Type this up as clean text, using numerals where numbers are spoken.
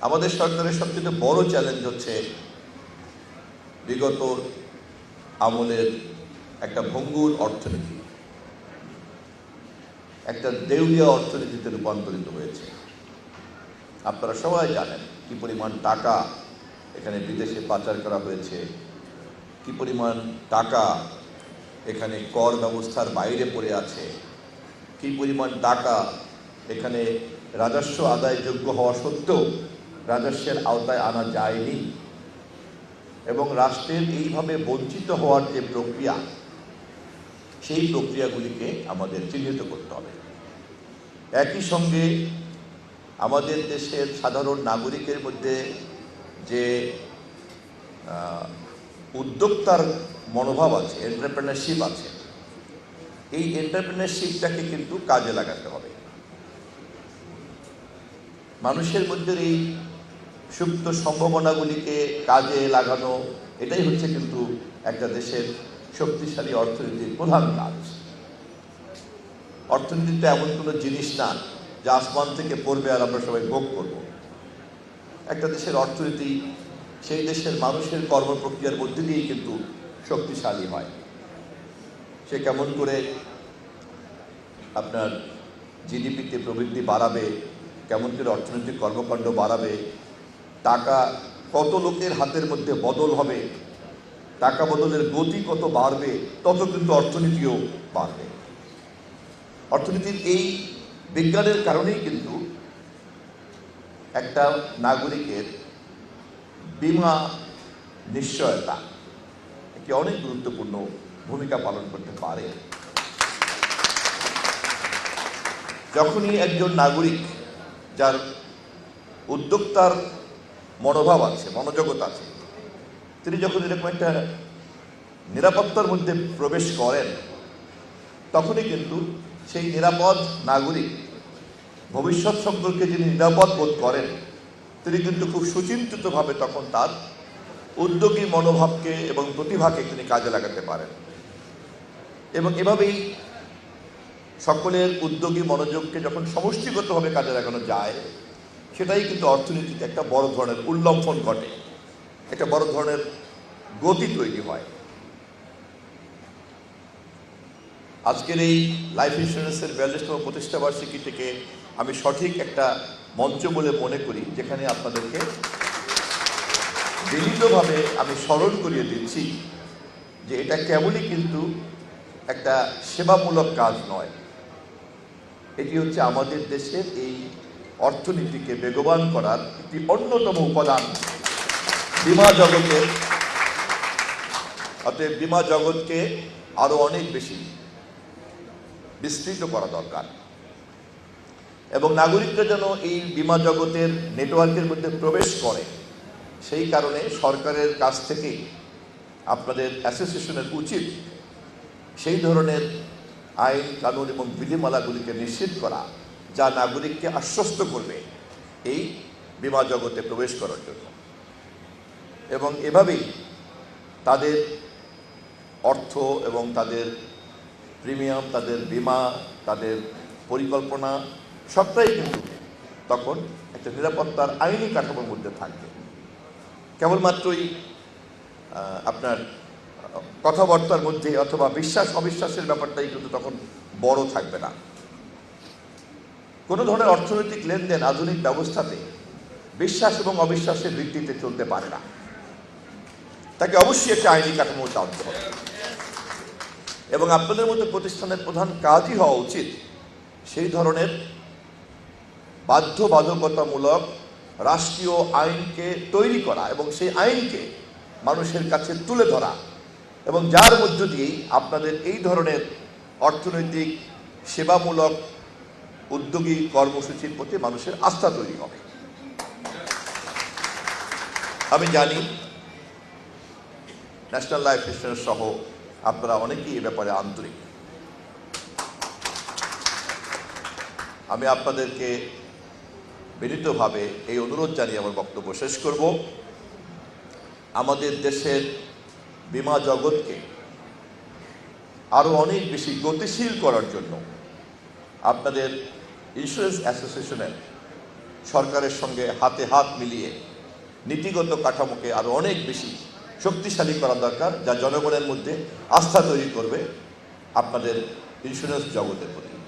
আমাদের সরকারের সবচেয়ে বড় চ্যালেঞ্জ হচ্ছে বিগত আমলের একটা ভঙ্গুর অর্থনীতি, একটা দেউলিয়া অর্থনীতিতে রূপান্তরিত হয়েছে। আপনারা সবাই জানেন কি পরিমাণ টাকা এখানে বিদেশে পাচার করা হয়েছে, কি পরিমাণ টাকা এখানে কর ব্যবস্থার বাইরে পড়ে আছে, কি পরিমাণ টাকা এখানে রাজস্ব আদায়যোগ্য হওয়া সত্ত্বেও রাজস্বের আওতায় আনা যায়নি। এবং রাষ্ট্রের এইভাবে বঞ্চিত হওয়ার যে প্রক্রিয়া, সেই প্রক্রিয়াগুলিকে আমাদের চিহ্নিত করতে হবে। একই সঙ্গে আমাদের দেশের সাধারণ নাগরিকের মধ্যে যে উদ্যোক্তার মনোভাব আছে, এন্টারপ্রেনারশিপ আছে, এই এন্টারপ্রেনারশিপটাকে কিন্তু কাজে লাগাতে হবে। মানুষের মধ্যে এই সুপ্ত সম্ভাবনাগুলিকে কাজে লাগানো, এটাই হচ্ছে কিন্তু একটা দেশের শক্তিশালী অর্থনীতির প্রধান কাজ। অর্থনীতিতে এমন কোনো জিনিস না যা আসমান থেকে পড়বে আর আমরা সবাই ভোগ করব। একটা দেশের অর্থনীতি সেই দেশের মানুষের কর্মপ্রক্রিয়ার মধ্যে দিয়েই কিন্তু শক্তিশালী হয়। সে কেমন করে আপনার জিডিপিতে প্রবৃদ্ধি বাড়াবে, কেমন করে অর্থনৈতিক কর্মকাণ্ড বাড়াবে, টাকা কত লোকের হাতের মধ্যে বদল হবে, টাকা বদলের গতি কত বাড়বে, তত কিন্তু অর্থনীতিও বাড়বে। অর্থনীতির এই বিজ্ঞানের কারণেই কিন্তু একটা নাগরিকের বীমা নিশ্চয়তা একটি অনেক গুরুত্বপূর্ণ ভূমিকা পালন করতে পারে। যখনই একজন নাগরিক যার উদ্যোক্তার মনোভাব আছে, মনোজগৎ আছে, তিনি যখন এরকম একটা নিরাপত্তার মধ্যে প্রবেশ করেন, তখনই কিন্তু সেই নিরাপদ নাগরিক, ভবিষ্যৎ সম্পর্কে যিনি নিরাপদ বোধ করেন, তিনি কিন্তু খুব সুচিন্তিতভাবে তখন তার উদ্যোগী মনোভাবকে এবং প্রতিভাকে তিনি কাজে লাগাতে পারেন। এবং এভাবেই সকলের উদ্যোগী মনোযোগকে যখন সমষ্টিগতভাবে কাজে লাগানো যায়, সেটাই কিন্তু অর্থনীতিতে একটা বড় ধরনের উল্লম্ফন ঘটে, একটা বড় ধরনের গতি তৈরি হয়। আজকের এই লাইফ ইন্স্যুরেন্সের 42তম প্রতিষ্ঠাবার্ষিকী থেকে আমি সঠিক একটা মঞ্চ বলে মনে করি, যেখানে আপনাদেরকে বিনীতভাবে আমি স্মরণ করিয়ে দিচ্ছি যে এটা কেবলই কিন্তু একটা সেবামূলক কাজ নয়, এটি হচ্ছে আমাদের দেশের এই অর্থনীতিকে বেগবান করার একটি অন্যতম উপাদান বীমা জগতের। অতএব বীমা জগৎকে আরো অনেক বেশি বিস্তৃত করা দরকার এবং নাগরিকরা যেন এই বীমা জগতের নেটওয়ার্কের মধ্যে প্রবেশ করে, সেই কারণে সরকারের কাছ থেকেই আপনাদের অ্যাসোসিয়েশনের উচিত সেই ধরনের আইন কানুন এবং বিধিমালাগুলিকে নিশ্চিত করা যা নাগরিককে আশ্বস্ত করবে এই বীমা জগতে প্রবেশ করার জন্য। এবং এভাবেই তাদের অর্থ এবং তাদের প্রিমিয়াম, তাদের বীমা, তাদের পরিকল্পনা সবটাই কিন্তু তখন একটা নিরাপত্তার আইনি কাঠামোর মধ্যে থাকবে। কেবলমাত্রই আপনার কথাবার্তার মধ্যে অথবা বিশ্বাস অবিশ্বাসের ব্যাপারটাই কিন্তু তখন বড় থাকবে না। কোনো ধরনের অর্থনৈতিক লেনদেন আধুনিক ব্যবস্থাতে বিশ্বাস এবং অবিশ্বাসের ভিত্তিতে চলতে পারে না, তাকে অবশ্যই একটা আইনি কাঠামো জানতে হবে। এবং আপনাদের মতো প্রতিষ্ঠানের প্রধান কাজই হওয়া উচিত সেই ধরনের বাধ্যবাধকতামূলক রাষ্ট্রীয় আইনকে তৈরি করা এবং সেই আইনকে মানুষের কাছে তুলে ধরা, এবং যার মধ্য দিয়েই আপনাদের এই ধরনের অর্থনৈতিক সেবামূলক উদ্যোগী কর্মসূচির প্রতি মানুষের আস্থা তৈরি হবে। আমি জানি ন্যাশনাল লাইফ ইন্স্যুরেন্স সহ আপনারা অনেকেই এ ব্যাপারে আন্তরিক। আমি আপনাদেরকে বিনীতভাবে এই অনুরোধ জানিয়ে আমার বক্তব্য শেষ করব। আমাদের দেশের বীমা জগৎকে আরও অনেক বেশি গতিশীল করার জন্য আপনাদের ইন্স্যুরেন্স অ্যাসোসিয়েশনের সরকারের সঙ্গে হাতে হাত মিলিয়ে নীতিগত কাঠামোকে আরও অনেক বেশি শক্তিশালী করা দরকার, যা জনগণের মধ্যে আস্থা তৈরি করবে আপনাদের ইন্স্যুরেন্স জগতের প্রতি।